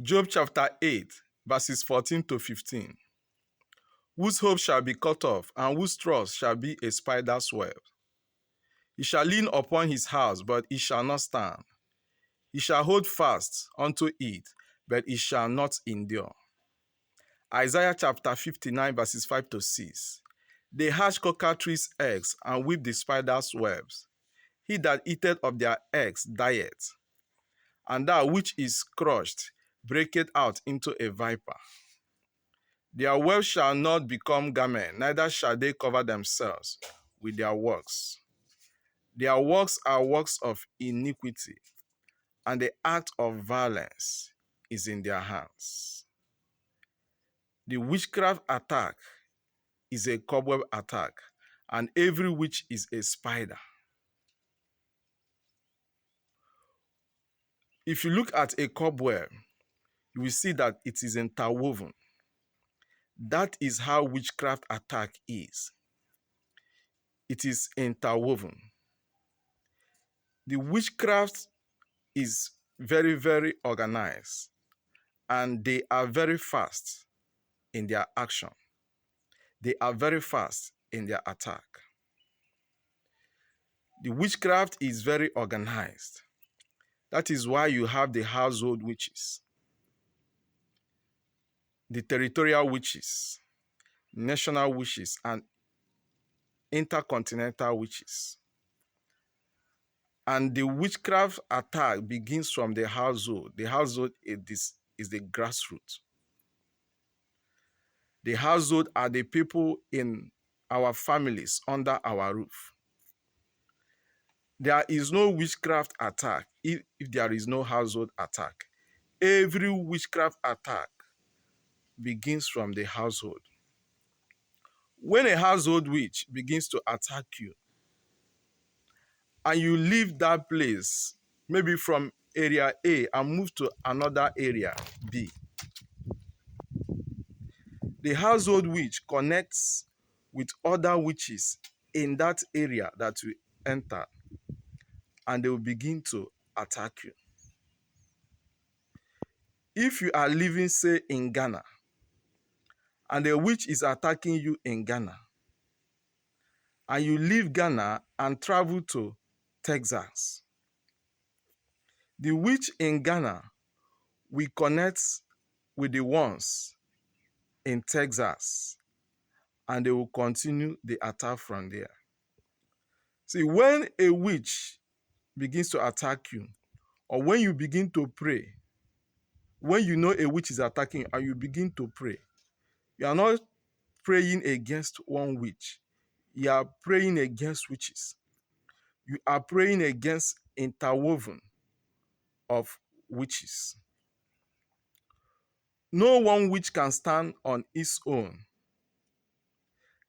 Job chapter 8, verses 14 to 15. Whose hope shall be cut off, and whose trust shall be a spider's web? He shall lean upon his house, but it shall not stand. He shall hold fast unto it, but it shall not endure. Isaiah chapter 59, verses 5 to 6. They hatch cockatrice eggs and weave the spider's webs. He that eateth of their eggs dieth, and that which is crushed breaketh out into a viper. Their webs shall not become garment, neither shall they cover themselves with their works. Their works are works of iniquity, and the act of violence is in their hands. The witchcraft attack is a cobweb attack, and every witch is a spider. If you look at a cobweb, you will see that it is interwoven. That is how witchcraft attack is. It is interwoven. The witchcraft is very, very organized, and they are very fast in their action. They are very fast in their attack. The witchcraft is very organized. That is why you have the household witches, the territorial witches, national witches, and intercontinental witches. And the witchcraft attack begins from the household. The household is the grassroots. The household are the people in our families under our roof. There is no witchcraft attack if there is no household attack. Every witchcraft attack begins from the household. When a household witch begins to attack you, and you leave that place, maybe from area A and move to another area B, the household witch connects with other witches in that area that you enter, and they will begin to attack you. If you are living, say, in Ghana, and a witch is attacking you in Ghana, and you leave Ghana and travel to Texas, the witch in Ghana will connect with the ones in Texas, and they will continue the attack from there. See, when a witch begins to attack you, or when you begin to pray, when you know a witch is attacking you and you begin to pray, you are not praying against one witch. You are praying against witches. You are praying against interwoven of witches. No one witch can stand on its own.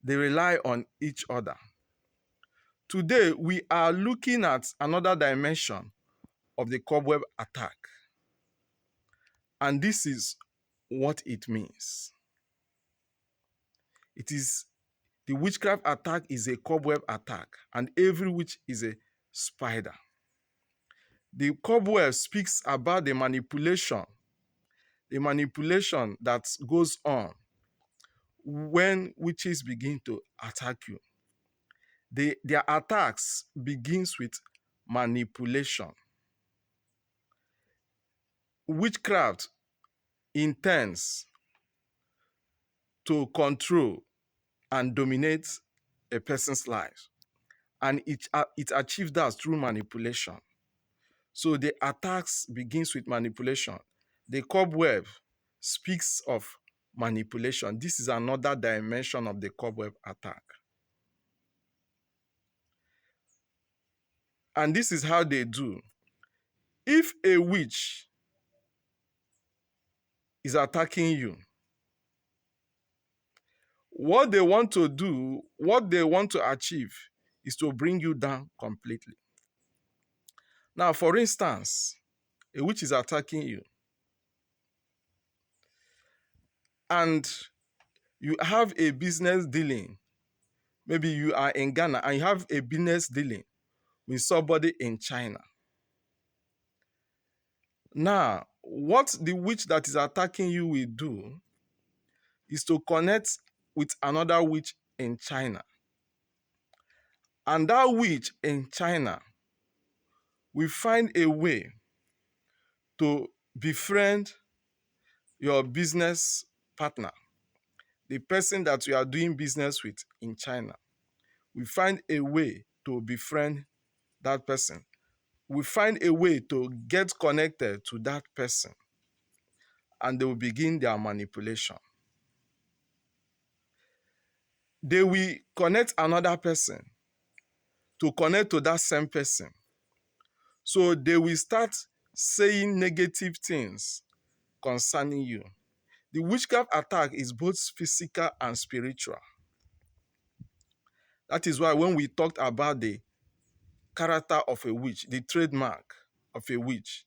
They rely on each other. Today, we are looking at another dimension of the cobweb attack. And this is what it means. It is the witchcraft attack is a cobweb attack, and every witch is a spider. The cobweb speaks about the manipulation that goes on when witches begin to attack you. Their attacks begins with manipulation. Witchcraft intends to control and dominate a person's life, and it achieves that through manipulation. So the attacks begins with manipulation. The cobweb speaks of manipulation. This is another dimension of the cobweb attack. And this is how they do. If a witch is attacking you, what they want to do, what they want to achieve is to bring you down completely. Now, for instance, a witch is attacking you, and you have a business dealing. Maybe you are in Ghana and you have a business dealing with somebody in China. Now, what the witch that is attacking you will do is to connect with another witch in China. And that witch in China will find a way to befriend your business partner, the person that you are doing business with in China. We find a way to befriend that person. We find a way to get connected to that person, and they will begin their manipulation. They will connect another person to connect to that same person. So they will start saying negative things concerning you. The witchcraft attack is both physical and spiritual. That is why when we talked about the character of a witch, the trademark of a witch,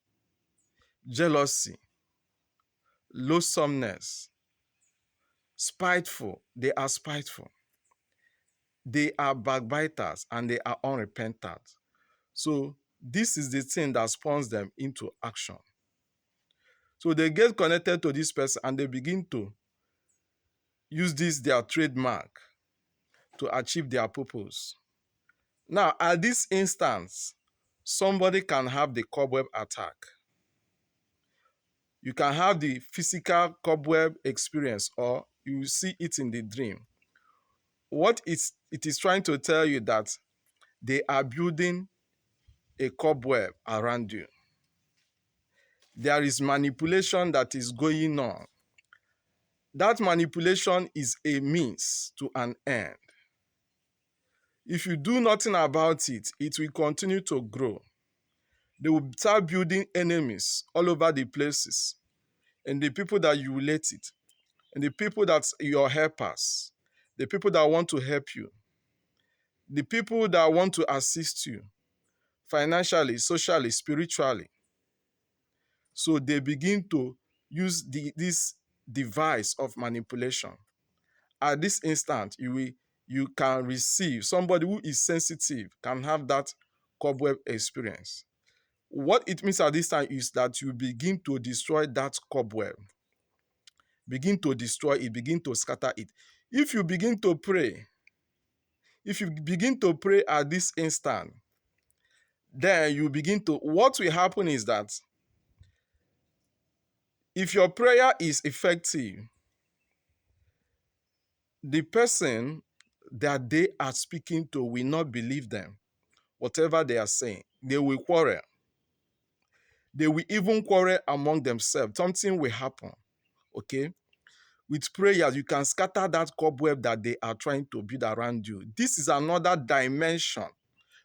jealousy, loathsomeness, spiteful, they are spiteful. They are backbiters and they are unrepentant. So this is the thing that spawns them into action. So they get connected to this person and they begin to use this their trademark to achieve their purpose. Now, at this instance, somebody can have the cobweb attack. You can have the physical cobweb experience, or you see it in the dream. What it is trying to tell you that they are building a cobweb around you. There is manipulation that is going on. That manipulation is a means to an end. If you do nothing about it, it will continue to grow. They will start building enemies all over the places, and the people that you relate it, and the people that your helpers, the people that want to help you, the people that want to assist you financially, socially, spiritually. So they begin to use this device of manipulation. At this instant, you can receive, somebody who is sensitive can have that cobweb experience. What it means at this time is that you begin to destroy that cobweb. Begin to destroy it, begin to scatter it. If you begin to pray, at this instant, then you begin to, what will happen is that if your prayer is effective, the person that they are speaking to will not believe them. Whatever they are saying, they will quarrel. They will even quarrel among themselves. Something will happen. Okay? With prayers, you can scatter that cobweb that they are trying to build around you. This is another dimension.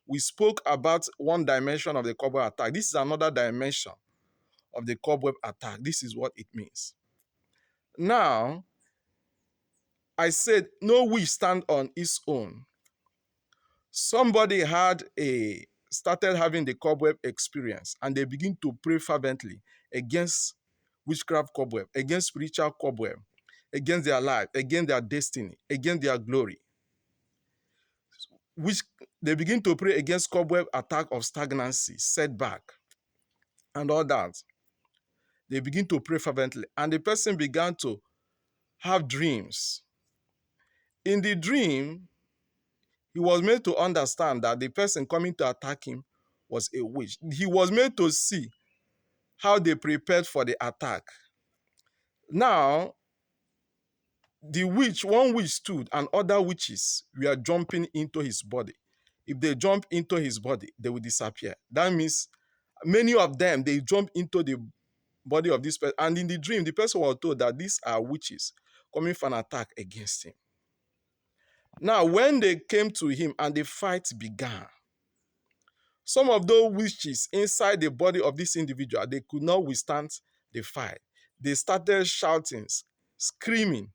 We spoke about one dimension of the cobweb attack. This is another dimension of the cobweb attack. This is what it means. Now, I said no witch stand on its own. Somebody started having the cobweb experience, and they begin to pray fervently against witchcraft cobweb, against spiritual cobweb, against their life, against their destiny, against their glory. Which they begin to pray against cobweb attack of stagnancy, setback, and all that. They begin to pray fervently, and the person began to have dreams. In the dream, he was made to understand that the person coming to attack him was a witch. He was made to see how they prepared for the attack. Now, one witch stood, and other witches were jumping into his body. If they jump into his body, they will disappear. That means many of them, they jump into the body of this person. And in the dream, the person was told that these are witches coming for an attack against him. Now, when they came to him and the fight began, some of those witches inside the body of this individual, they could not withstand the fight. They started shouting, screaming,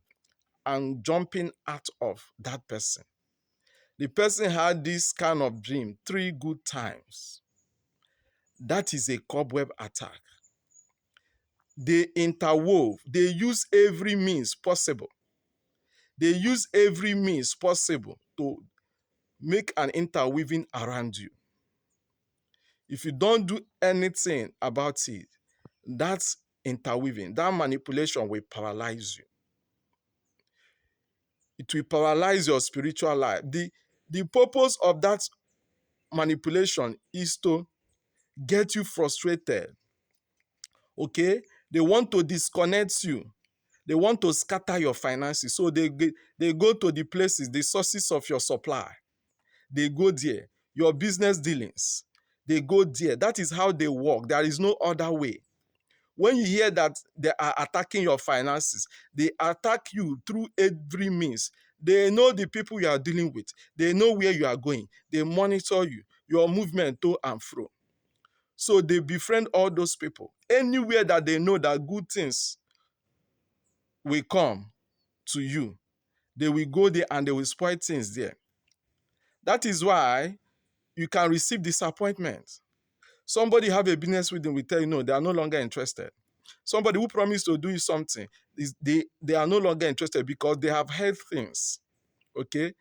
and jumping out of that person. The person had this kind of dream 3 good times. That is a cobweb attack. They interwove. They use every means possible. They use every means possible to make an interweaving around you. If you don't do anything about it, that interweaving. That manipulation will paralyze you. It will paralyze your spiritual life. The purpose of that manipulation is to get you frustrated. Okay? They want to disconnect you. They want to scatter your finances. So they go to the places, the sources of your supply. They go there. Your business dealings, they go there. That is how they work. There is no other way. When you hear that they are attacking your finances, they attack you through every means. They know the people you are dealing with. They know where you are going. They monitor you, your movement to and fro. So they befriend all those people. Anywhere that they know that good things will come to you, they will go there and they will spoil things there. That is why you can receive disappointment. Somebody have a business with them will tell you, no, they are no longer interested. Somebody who promised to do you something, they are no longer interested because they have heard things. Okay?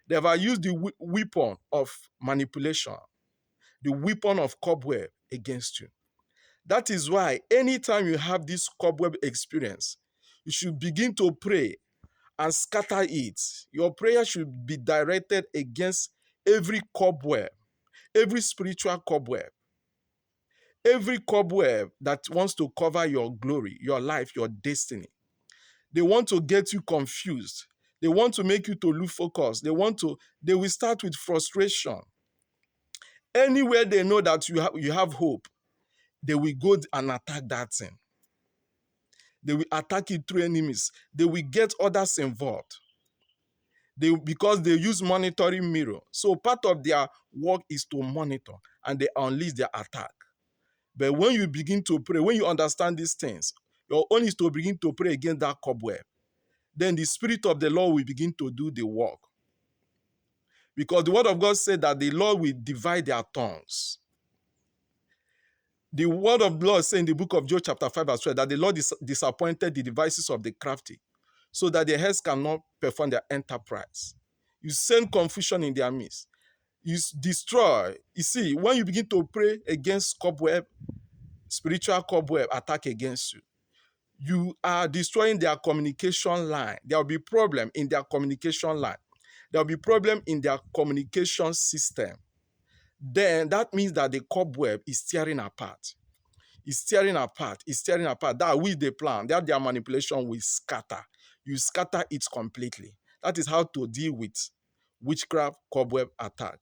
They have used the weapon of manipulation, the weapon of cobweb against you. That is why anytime you have this cobweb experience, you should begin to pray and scatter it. Your prayer should be directed against every cobweb, every spiritual cobweb, every cobweb that wants to cover your glory, your life, your destiny. They want to get you confused. They want to make you to lose focus. They will start with frustration. Anywhere they know that you have hope, they will go and attack that thing. They will attack it through enemies. They will get others involved. Because they use monitoring mirror. So part of their work is to monitor and they unleash their attack. But when you begin to pray, when you understand these things, your own is to begin to pray against that cobweb. Then the Spirit of the Lord will begin to do the work. Because the word of God said that the Lord will divide their tongues. The word of the Lord says in the book of Job chapter 5 verse 12 that the Lord disappointed the devices of the crafty so that their heads cannot perform their enterprise. You send confusion in their midst. You destroy. You see, when you begin to pray against cobweb, spiritual cobweb attack against you, you are destroying their communication line. There will be problem in their communication line. There will be problem in their communication system. Then that means that the cobweb is tearing apart. It's tearing apart. It's tearing apart. That which they plan, that their manipulation will scatter. You scatter it completely. That is how to deal with witchcraft cobweb attack.